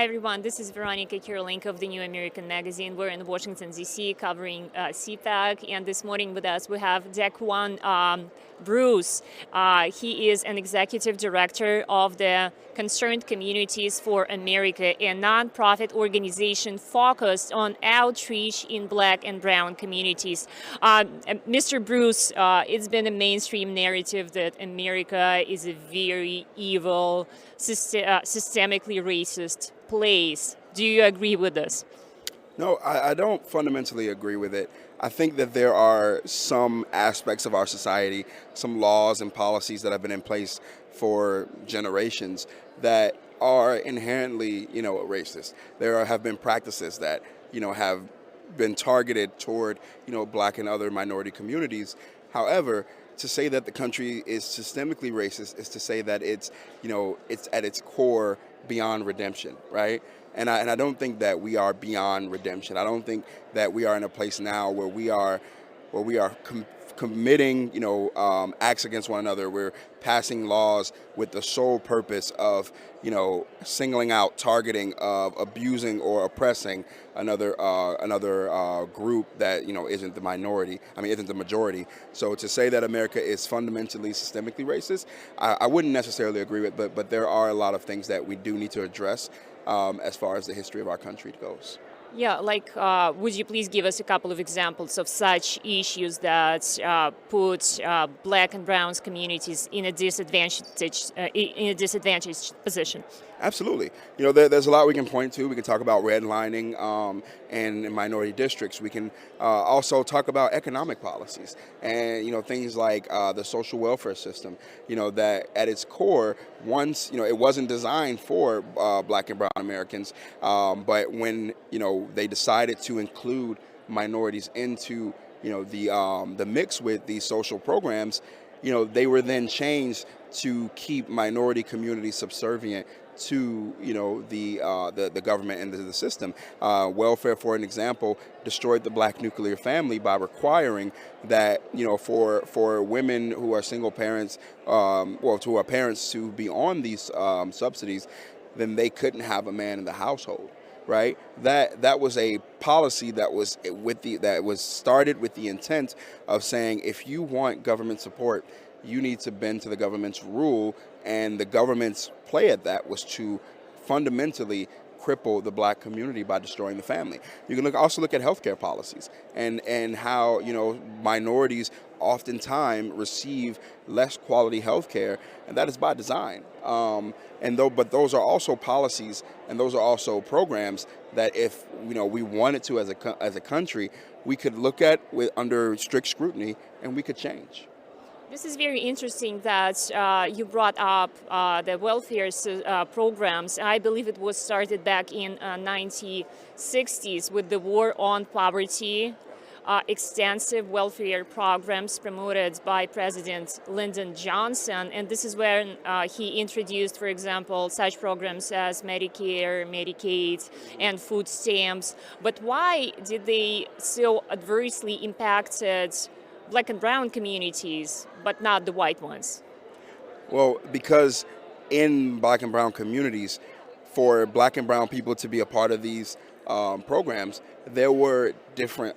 Hi everyone, this is Veronica Kirolenko of the New American Magazine. We're in Washington, D.C. covering CPAC, and this morning with us we have DaQuawn Bruce. He is an executive director of the Concerned Communities for America, a nonprofit organization focused on outreach in Black and Brown communities. Mr. Bruce, it's been a mainstream narrative that America is a very evil, systemically racist place. Do you agree with this? No, I don't fundamentally agree with it. I think that there are some aspects of our society, some laws and policies that have been in place for generations that are inherently, racist. Have been practices that, have been targeted toward, Black and other minority communities. However, to say that the country is systemically racist is to say that it's at its core beyond redemption, right? And I don't think that we are beyond redemption. I don't think that we are in a place now where we are committing, acts against one another. We're passing laws with the sole purpose of, singling out, targeting, of abusing or oppressing another group that isn't the minority. Isn't the majority. So to say that America is fundamentally systemically racist, I wouldn't necessarily agree with. But there are a lot of things that we do need to address as far as the history of our country goes. Yeah, would you please give us a couple of examples of such issues that put Black and Brown communities in a disadvantaged position? Absolutely. There's a lot we can point to. We can talk about redlining and in minority districts. We can also talk about economic policies and, things like the social welfare system, that at its core, once, it wasn't designed for Black and Brown Americans, but when, they decided to include minorities into, the mix with these social programs, they were then changed to keep minority communities subservient to the government and the system. Welfare, for an example, destroyed the Black nuclear family by requiring that for women who are single parents, to our parents to be on these subsidies, then they couldn't have a man in the household. Right. That was a policy that was started with the intent of saying, if you want government support, you need to bend to the government's rule, and the government's play at that was to fundamentally cripple the Black community by destroying the family. You can also look at healthcare policies and how minorities oftentimes receive less quality healthcare, and that is by design. But those are also policies and those are also programs that if we wanted to as a country, we could look at under strict scrutiny and we could change. This is very interesting that you brought up the welfare programs. I believe it was started back in 1960s with the War on Poverty. Extensive welfare programs promoted by President Lyndon Johnson, and this is when he introduced, for example, such programs as Medicare, Medicaid, and food stamps. But why did they so adversely impacted Black and Brown communities, but not the white ones? Well, because in Black and Brown communities, for Black and Brown people to be a part of these programs, there were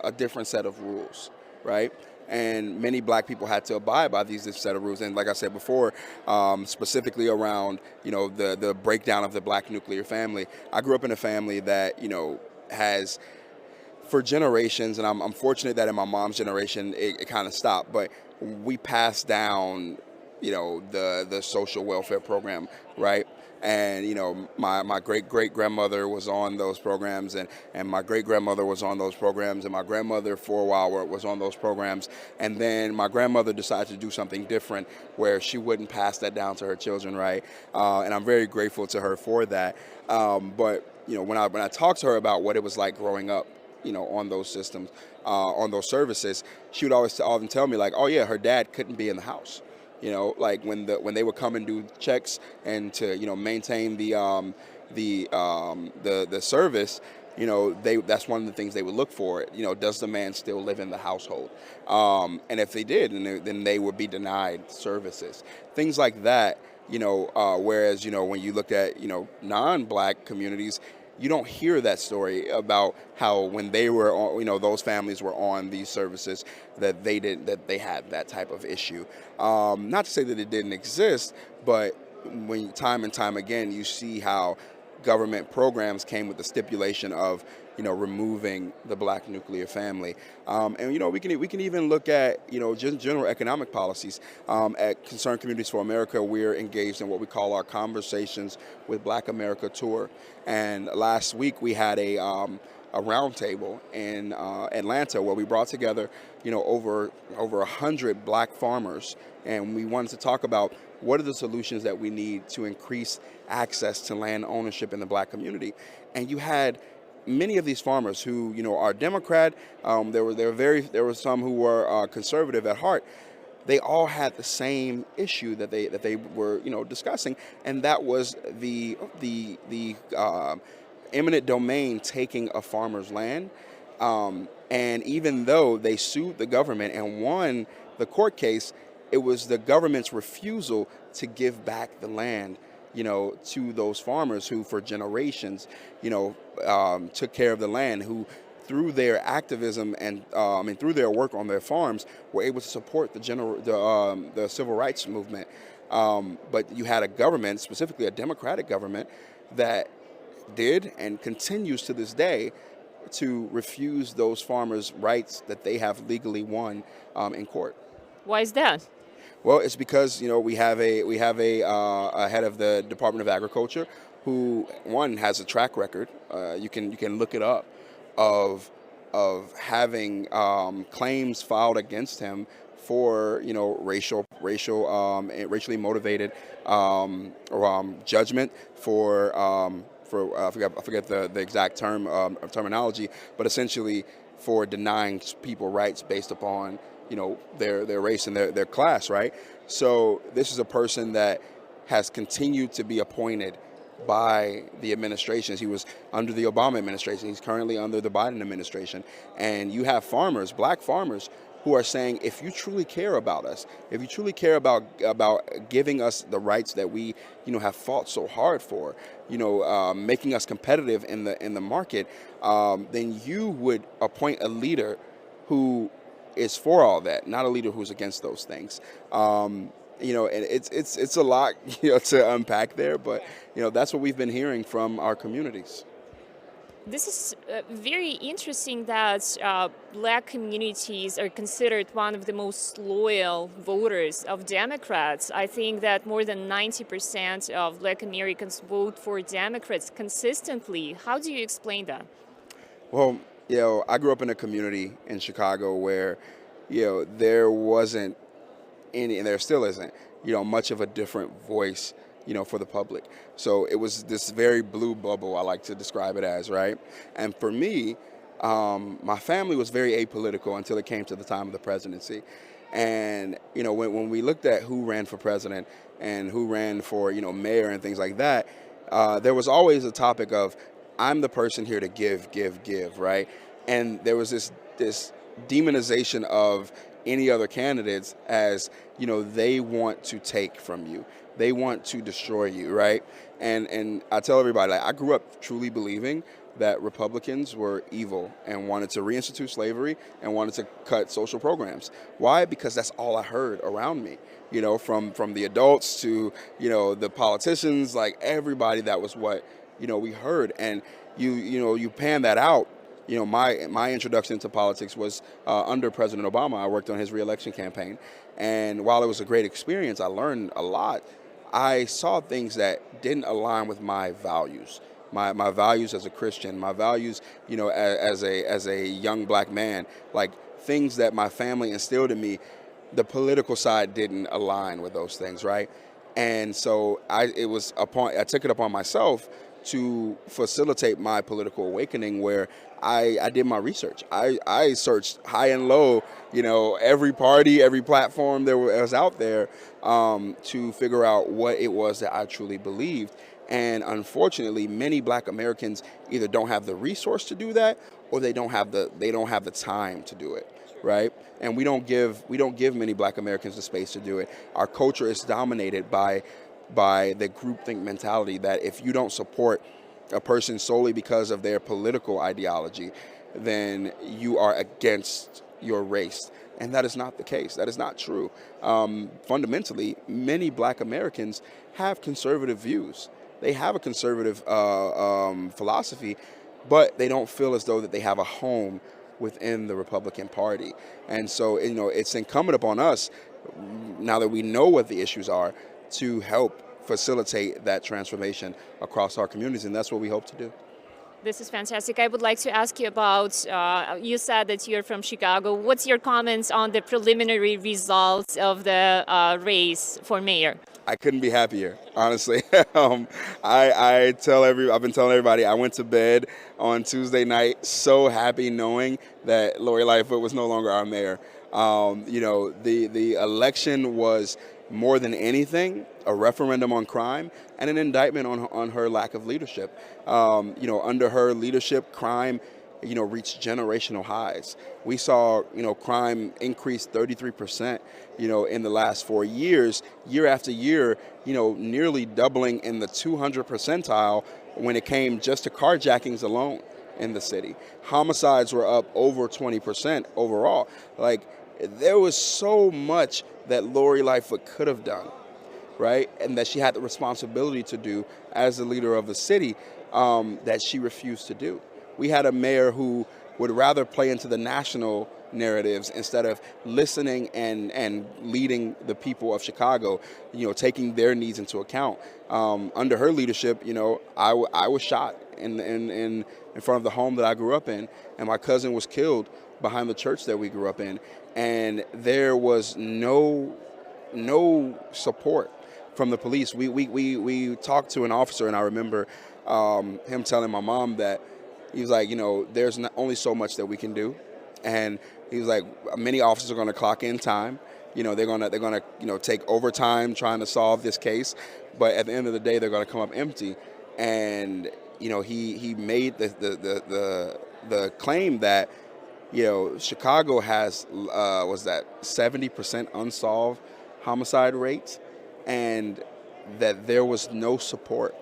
a different set of rules, right? And many Black people had to abide by these set of rules. And like I said before, specifically around the breakdown of the Black nuclear family. I grew up in a family that has, for generations, and I'm fortunate that in my mom's generation it kind of stopped, but we passed down the social welfare program, right? And my great grandmother was on those programs, and my great grandmother was on those programs, and my grandmother for a while was on those programs, and then my grandmother decided to do something different where she wouldn't pass that down to her children, right? And I'm very grateful to her for that. But when I talked to her about what it was like growing up, on those systems, on those services, she would always often tell me like, oh yeah, her dad couldn't be in the house. Like when they would come and do checks and to maintain the service, that's one of the things they would look for. Does the man still live in the household? And if they did, then they would be denied services. Things like that Whereas, when you look at, non-black communities, you don't hear that story about how when they were on, those families were on these services, that they had that type of issue. Not to say that it didn't exist, but when time and time again you see how government programs came with the stipulation of removing the black nuclear family, and we can even look at just general economic policies. At Concerned Communities for America, we're engaged in what we call our Conversations with Black America tour, and last week we had a roundtable in Atlanta where we brought together over 100 black farmers, and we wanted to talk about what are the solutions that we need to increase access to land ownership in the black community. And you had many of these farmers who are Democrat. There were some who were conservative at heart. They all had the same issue that they were discussing, and that was the eminent domain taking a farmer's land. And even though they sued the government and won the court case, it was the government's refusal to give back the land, to those farmers who, for generations, took care of the land, who, through their activism and through their work on their farms, were able to support the civil rights movement. But you had a government, specifically a Democratic government, that did and continues to this day to refuse those farmers' rights that they have legally won in court. Why is that? Well, it's because we have a head of the Department of Agriculture who, one, has a track record. You can look it up of having claims filed against him for racially motivated judgment for I forget the exact terminology, but essentially for denying people rights based upon their race and their class, right? So this is a person that has continued to be appointed by the administrations. He was under the Obama administration. He's currently under the Biden administration. And you have farmers, black farmers, who are saying, if you truly care about us, if you truly care about giving us the rights that we have fought so hard for, making us competitive in the market, then you would appoint a leader who is for all that, not a leader who's against those things. And it's a lot to unpack there, but that's what we've been hearing from our communities. This is very interesting that black communities are considered one of the most loyal voters of Democrats. I think that more than 90% of black Americans vote for Democrats consistently. How do you explain that? Well, I grew up in a community in Chicago where, there wasn't any, and there still isn't, much of a different voice, for the public. So it was this very blue bubble, I like to describe it as, right? And for me, my family was very apolitical until it came to the time of the presidency. And, when we looked at who ran for president and who ran for, mayor and things like that, there was always a topic of, I'm the person here to give, right? And there was this demonization of any other candidates as, they want to take from you. They want to destroy you, right? And I tell everybody, I grew up truly believing that Republicans were evil and wanted to reinstitute slavery and wanted to cut social programs. Why? Because that's all I heard around me, from the adults to, the politicians, like everybody, that was what, we heard. And you pan that out. My introduction to politics was under President Obama. I worked on his reelection campaign. And while it was a great experience, I learned a lot. I saw things that didn't align with my values, my values as a Christian, my values, as a young black man, like things that my family instilled in me. The political side didn't align with those things, right? And so I took it upon myself to facilitate my political awakening, where I did my research. I searched high and low, every party, every platform that was out there, to figure out what it was that I truly believed. And unfortunately, many black Americans either don't have the resource to do that, or they don't have the time to do it, right? And we don't give many black Americans the space to do it. Our culture is dominated by by the groupthink mentality that if you don't support a person solely because of their political ideology, then you are against your race. And that is not the case. That is not true. Fundamentally, many black Americans have conservative views. They have a conservative philosophy, but they don't feel as though that they have a home within the Republican Party. And so, it's incumbent upon us, now that we know what the issues are, to help facilitate that transformation across our communities, and that's what we hope to do. This is fantastic. I would like to ask you about, you said that you're from Chicago. What's your comments on the preliminary results of the race for mayor? I couldn't be happier, honestly. I've been telling everybody, I went to bed on Tuesday night so happy knowing that Lori Lightfoot was no longer our mayor. The election was more than anything a referendum on crime and an indictment on her lack of leadership. Under her leadership, crime reached generational highs. We saw, crime increase 33%, in the last 4 years, year after year, nearly doubling in the 200 percentile when it came just to carjackings alone in the city. Homicides were up over 20% overall. There was so much that Lori Lightfoot could have done, right? And that she had the responsibility to do as the leader of the city, that she refused to do. We had a mayor who would rather play into the national narratives instead of listening and leading the people of Chicago, taking their needs into account. Under her leadership, I was shot in front of the home that I grew up in, and my cousin was killed behind the church that we grew up in, and there was no support from the police. We talked to an officer, and I remember him telling my mom that he was like, there's not only so much that we can do, and he was like, many officers are going to clock in time. They're gonna take overtime trying to solve this case, but at the end of the day, they're going to come up empty. And he made the claim that Chicago has was that 70% unsolved homicide rates, and that there was no support,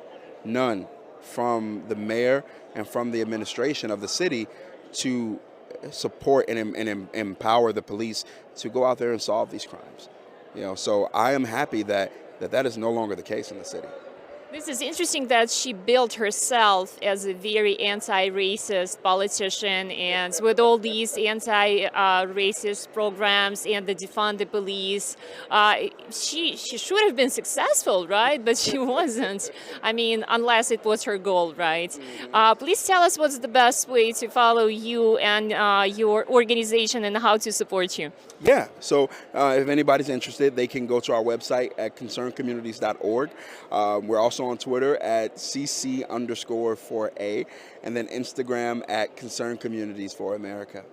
none, from the mayor and from the administration of the city to support and empower the police to go out there and solve these crimes. So I am happy that is no longer the case in the city. This is interesting that she built herself as a very anti-racist politician, and with all these anti-racist programs and the defund the police, she should have been successful, right? But she wasn't. I mean, unless it was her goal, right? Please tell us what's the best way to follow you and your organization and how to support you. Yeah, so if anybody's interested, they can go to our website at concernedcommunities.org. We're also on Twitter at CC_4A, and then Instagram at Concerned Communities for America.